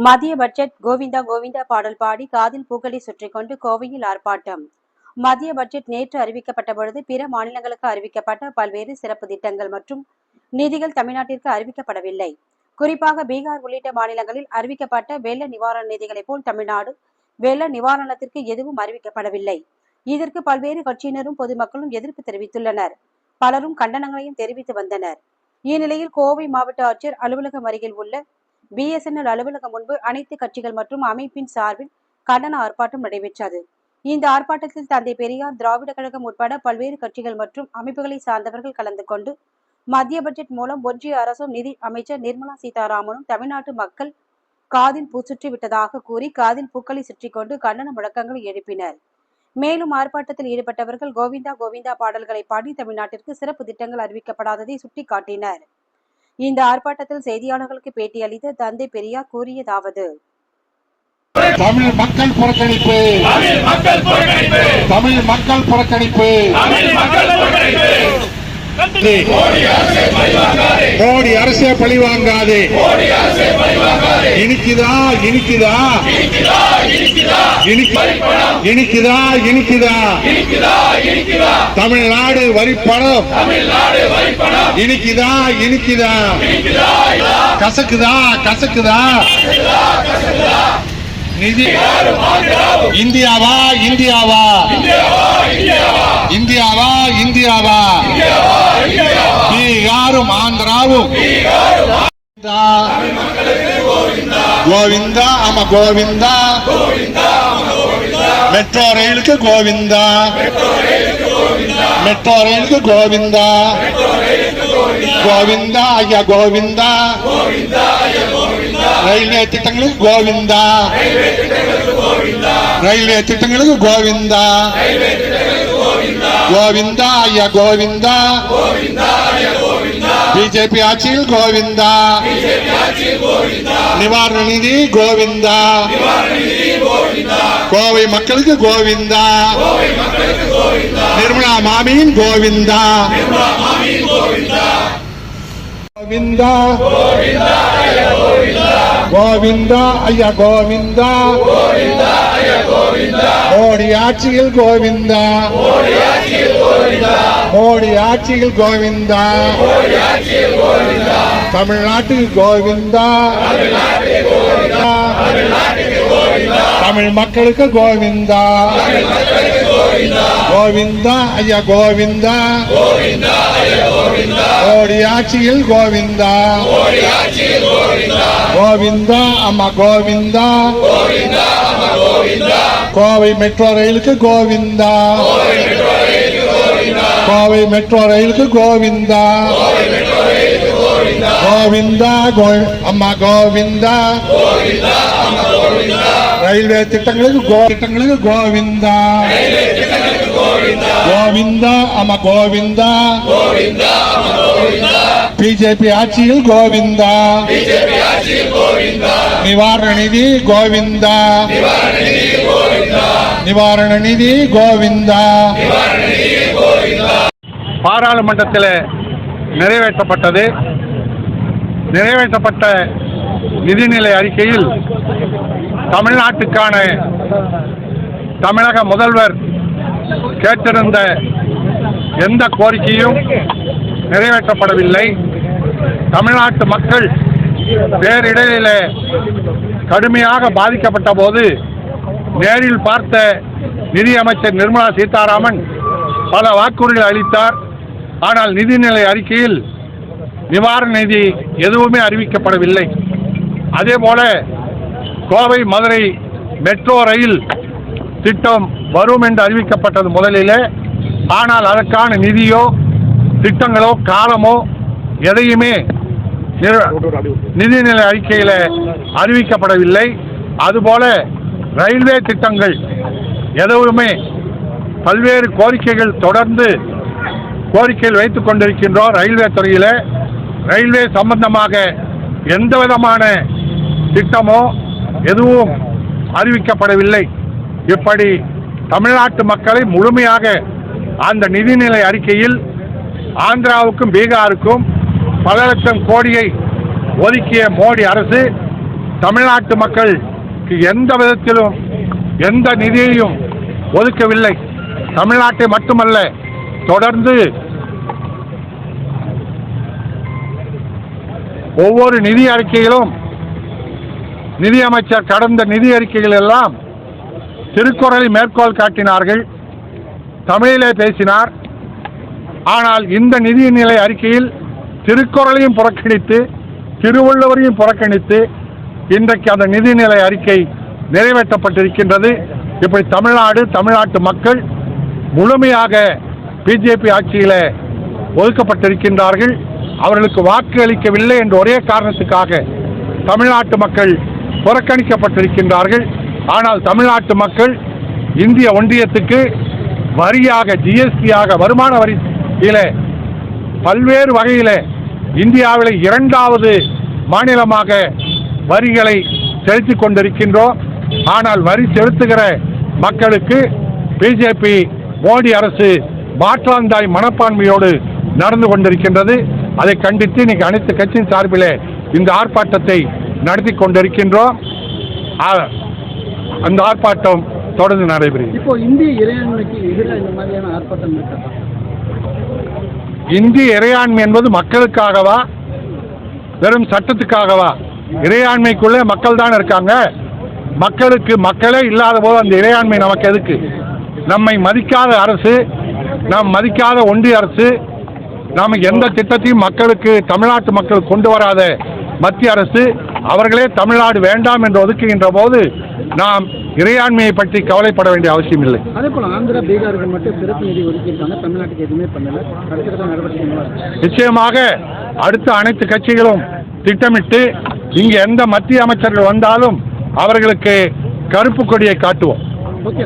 மத்திய பட்ஜெட் கோவிந்தா கோவிந்தா பாடல் பாடி காதில் பூக்களை சுற்றிக் கொண்டு கோவையில் ஆர்ப்பாட்டம். மத்திய பட்ஜெட் நேற்று அறிவிக்கப்பட்ட பொழுது பிற மாநிலங்களுக்கு அறிவிக்கப்பட்ட பல்வேறு சிறப்பு திட்டங்கள் மற்றும் நிதிகள் தமிழ்நாட்டிற்கு அறிவிக்கப்படவில்லை. குறிப்பாக பீகார் உள்ளிட்ட மாநிலங்களில் அறிவிக்கப்பட்ட வெள்ள நிவாரண நிதிகளைப் போல் தமிழ்நாடு வெள்ள நிவாரணத்திற்கு எதுவும் அறிவிக்கப்படவில்லை. இதற்கு பல்வேறு கட்சியினரும் பொதுமக்களும் எதிர்ப்பு தெரிவித்துள்ளனர். பலரும் கண்டனங்களையும் தெரிவித்து வந்தனர். இந்நிலையில் கோவை மாவட்ட ஆட்சியர் அலுவலகம் அருகில் உள்ள BSNL அலுவலகம் முன்பு அனைத்து கட்சிகள் மற்றும் அமைப்பின் சார்பில் கண்டன ஆர்ப்பாட்டம் நடைபெற்றது. இந்த ஆர்ப்பாட்டத்தில் தந்தை பெரியார் திராவிட கழகம் உட்பட பல்வேறு கட்சிகள் மற்றும் அமைப்புகளை சார்ந்தவர்கள் கலந்து கொண்டு மத்திய பட்ஜெட் மூலம் ஒன்றிய அரசும் நிதி அமைச்சர் நிர்மலா சீதாராமனும் தமிழ்நாட்டு மக்கள் காதில் பூ சுற்றி விட்டதாக கூறி காதில் பூக்களை சுற்றிக் கொண்டு கண்டன முழக்கங்களை எழுப்பினர். மேலும் ஆர்ப்பாட்டத்தில் ஈடுபட்டவர்கள் கோவிந்தா கோவிந்தா பாடல்களை பாடி தமிழ்நாட்டிற்கு சிறப்பு திட்டங்கள் அறிவிக்கப்படாததை சுட்டிக்காட்டினர். இந்த ஆர்ப்பாட்டத்தில் செய்தியாளர்களுக்கு பேட்டியளித்த தந்தை பெரியார் கூறியதாவது: தமிழ் மக்கள் புறக்கணிப்பு, தமிழ் மக்கள் புறக்கணிப்பு, மோடி அரசே பழிவாங்காதே, இனிக்குதா இனிக்குதா இனிக்குதா இனிக்குதா தமிழ்நாடு வரிப்பணம் இனிக்குதா இனிக்குதா கசக்குதா கசக்குதா நிதி இந்தியாவா இந்தியாவா இந்தியாவா இந்தியாவா பீகாரும் ஆந்திராவும் கோவிந்தா ஆமா கோவிந்தா மெட்ரோ ரயிலுக்கு கோவிந்தா மெட்ரோ ரயிலுக்கு கோவிந்தா கோவிந்தா ஐயா கோவிந்தா ரயில்வே திட்டங்களுக்கு கோவிந்தா ரயில்வே திட்டங்களுக்கு கோவிந்தா கோவிந்தா ஐயா கோவிந்தா பிஜேபி ஆட்சியில் கோவிந்தா நிவாரண நிதி கோவிந்தா கோவை மக்களுக்கு கோவிந்தா நிர்மலா மாமியின் கோவிந்தா கோவிந்தா கோவிந்தா ஐயா கோவிந்தா மோடி ஆட்சியில் கோவிந்தா மோடி ஆட்சியில் கோவிந்தா தமிழ்நாட்டுக்கு கோவிந்தா தமிழ் மக்களுக்கு கோவிந்தா கோவிந்தா ஐயா கோவிந்தா மோடி ஆட்சியில் கோவிந்தா கோவிந்தா அம்மா கோவிந்தா கோவை மெட்ரோ ரயிலுக்கு கோவிந்தா கோவை மெட்ரோ ரயிலுக்கு கோவிந்தா கோவிந்தா அம்மா கோவிந்தா ரயில்வே திட்டங்களுக்கு கோவிந்தா கோவிந்தா அம்மா கோவிந்தா பிஜேபி ஆட்சியில் கோவிந்தா நிவாரண நிதி கோவிந்தா நிவாரண நிதி கோவிந்தா பாராளுமன்றத்தில் நிறைவேற்றப்பட்ட நிதிநிலை அறிக்கையில் தமிழ்நாட்டுக்கான தமிழக முதல்வர் கேட்டிருந்த எந்த கோரிக்கையும் நிறைவேற்றப்படவில்லை. தமிழ்நாட்டு மக்கள் பேரிடரில் கடுமையாக பாதிக்கப்பட்ட போது நேரில் பார்த்த நிதியமைச்சர் நிர்மலா சீதாராமன் பல வாக்குறுதிகள் அளித்தார். ஆனால் நிதிநிலை அறிக்கையில் நிவாரண நிதி எதுவுமே அறிவிக்கப்படவில்லை. அதேபோல கோவை மதுரை மெட்ரோ ரயில் திட்டம் வரும் என்று அறிவிக்கப்பட்டது முதலிலே. ஆனால் அதற்கான நிதியோ திட்டங்களோ காலமோ எதையுமே நிதிநிலை அறிக்கையில் அறிவிக்கப்படவில்லை. அதுபோல ரயில்வே திட்டங்கள் எதுவுமே பல்வேறு கோரிக்கைகள் தொடர்ந்து கோரிக்கைகள் வைத்துக் கொண்டிருக்கின்றோம். ரயில்வே துறையில் ரயில்வே சம்பந்தமாக எந்த விதமான திட்டமோ எதுவும் அறிவிக்கப்படவில்லை. இப்படி தமிழ்நாட்டு மக்களை முழுமையாக அந்த நிதிநிலை அறிக்கையில் ஆந்திராவுக்கும் பீகாருக்கும் பல லட்சம் கோடியை ஒதுக்கிய மோடி அரசு தமிழ்நாட்டு மக்களுக்கு எந்த விதத்திலும் எந்த நிதியையும் ஒதுக்கவில்லை. தமிழ்நாட்டை மட்டுமல்ல, தொடர்ந்து ஒவ்வொரு நிதி அறிக்கையிலும் நிதியமைச்சர் கடந்த நிதி அறிக்கைகள் எல்லாம் திருக்குறளை மேற்கோள் காட்டினார்கள், தமிழிலே பேசினார். ஆனால் இந்த நிதிநிலை அறிக்கையில் திருக்குறளையும் புறக்கணித்து திருவள்ளுவரையும் புறக்கணித்து இன்றைக்கு அந்த நிதிநிலை அறிக்கை நிறைவேற்றப்பட்டிருக்கின்றது. இப்படி தமிழ்நாட்டு மக்கள் முழுமையாக பிஜேபி ஆட்சியில் ஒதுக்கப்பட்டிருக்கின்றார்கள். அவர்களுக்கு வாக்கு அளிக்கவில்லை என்ற ஒரே காரணத்துக்காக தமிழ்நாட்டு மக்கள் புறக்கணிக்கப்பட்டிருக்கின்றார்கள். ஆனால் தமிழ்நாட்டு மக்கள் இந்திய ஒன்றியத்துக்கு வரியாக, ஜிஎஸ்டியாக, வருமான வரியில பல்வேறு வகையில் இந்தியாவில் 2வது மாநிலமாக வரிகளை செலுத்திக் கொண்டிருக்கின்றோம். ஆனால் வரி செலுத்துகிற மக்களுக்கு பிஜேபி மோடி அரசு மாற்றாந்தாய் மனப்பான்மையோடு நடந்து கொண்டிருக்கின்றது. அதை கண்டித்து இன்னைக்கு அனைத்து கட்சியின் சார்பிலே இந்த ஆர்ப்பாட்டத்தை நடத்தி கொண்டிருக்கின்றோம். அந்த ஆர்ப்பாட்டம் தொடர்ந்து நடைபெறுகிறது. இப்போ இந்திய இறையாண்மைக்கு எதிராக இந்த மாதிரியான ஆர்ப்பாட்டம் நடத்தலாம். இந்திய இறையாண்மை என்பது மக்களுக்காகவா, வெறும் சட்டத்துக்காகவா? இறையாண்மைக்குள்ளே மக்கள் தான் இருக்காங்க. மக்களுக்கு மக்களே இல்லாத போது அந்த இறையாண்மை நமக்கு எதுக்கு? நம்மை மதிக்காத அரசு, நாம் மதிக்காத ஒன்றிய அரசு, நாம் எந்த திட்டத்தையும் மக்களுக்கு, தமிழ்நாட்டு மக்கள் கொண்டு வராத மத்திய அரசு, அவர்களே தமிழ்நாடு வேண்டாம் என்று ஒதுக்குகின்ற போது நாம் இறையாண்மையை பற்றி கவலைப்பட வேண்டிய அவசியம் இல்லை. அதே போல ஆந்திரா, பீகாருக்கு மட்டும் சிறப்பு நிதி ஒதுக்கியிருக்காங்க, தமிழ்நாட்டுக்கு எதுவுமே பண்ணல. அடுத்த நடவடிக்கை நிச்சயமாக அடுத்த அனைத்து கட்சிகளும் திட்டமிட்டு இங்கு எந்த மத்திய அமைச்சர்கள் வந்தாலும் அவர்களுக்கு கருப்பு கொடியை காட்டுவோம். ஓகே.